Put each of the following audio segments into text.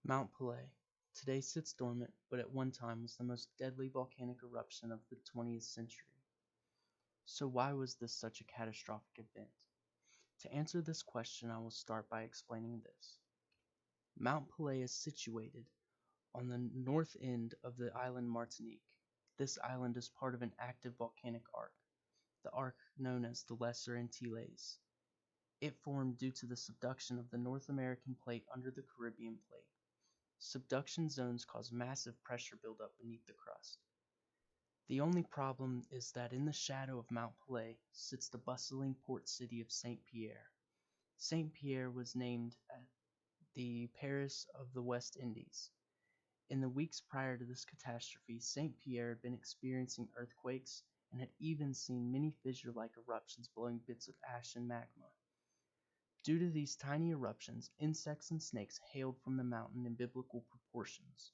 Mount Pelee today sits dormant, but at one time was the most deadly volcanic eruption of the 20th century. So why was this such a catastrophic event? To answer this question, I will start by explaining this. Mount Pelee is situated on the north end of the island Martinique. This island is part of an active volcanic arc, the arc known as the Lesser Antilles. It formed due to the subduction of the North American plate under the Caribbean plate. Subduction zones cause massive pressure buildup beneath the crust. The only problem is that in the shadow of Mount Pelee sits the bustling port city of St. Pierre. St. Pierre was named the Paris of the West Indies. In the weeks prior to this catastrophe, St. Pierre had been experiencing earthquakes and had even seen many fissure-like eruptions blowing bits of ash and magma. Due to these tiny eruptions, insects and snakes hailed from the mountain in biblical proportions.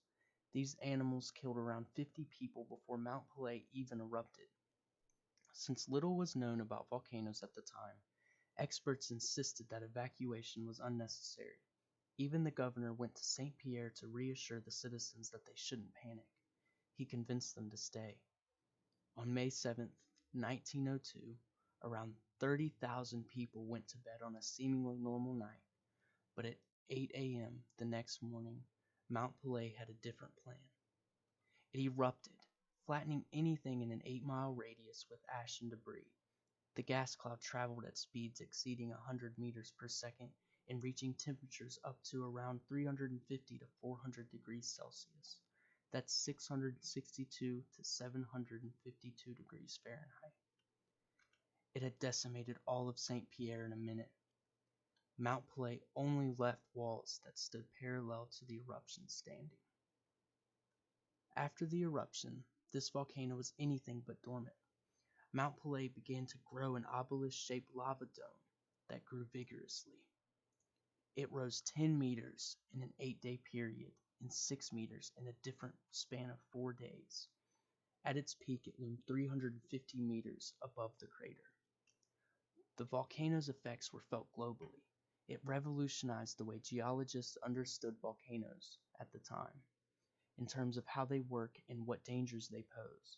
These animals killed around 50 people before Mount Pelee even erupted. Since little was known about volcanoes at the time, experts insisted that evacuation was unnecessary. Even the governor went to St. Pierre to reassure the citizens that they shouldn't panic. He convinced them to stay. On May 7, 1902, around 30,000 people went to bed on a seemingly normal night, but at 8 a.m. the next morning, Mount Pelee had a different plan. It erupted, flattening anything in an 8-mile radius with ash and debris. The gas cloud traveled at speeds exceeding 100 meters per second and reaching temperatures up to around 350 to 400 degrees Celsius. That's 662 to 752 degrees Fahrenheit. It had decimated all of St. Pierre in a minute. Mount Pelee only left walls that stood parallel to the eruption standing. After the eruption, this volcano was anything but dormant. Mount Pelee began to grow an obelisk-shaped lava dome that grew vigorously. It rose 10 meters in an 8-day period and 6 meters in a different span of 4 days. At its peak, it loomed 350 meters above the crater. The volcano's effects were felt globally. It revolutionized the way geologists understood volcanoes at the time, in terms of how they work and what dangers they pose.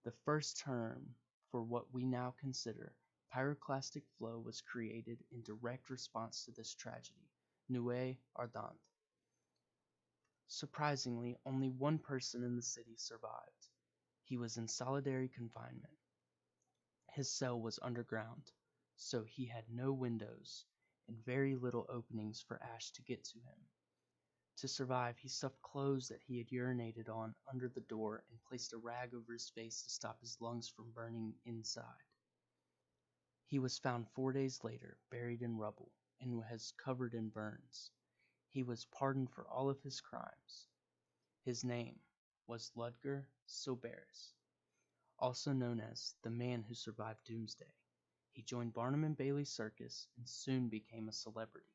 The first term for what we now consider pyroclastic flow was created in direct response to this tragedy, nuée ardente. Surprisingly, only one person in the city survived. He was in solitary confinement. His cell was underground, so he had no windows and very little openings for ash to get to him. To survive, he stuffed clothes that he had urinated on under the door and placed a rag over his face to stop his lungs from burning inside. He was found 4 days later, buried in rubble, and was covered in burns. He was pardoned for all of his crimes. His name was Ludger Soberis, also known as the man who survived Doomsday. He joined Barnum and Bailey Circus and soon became a celebrity.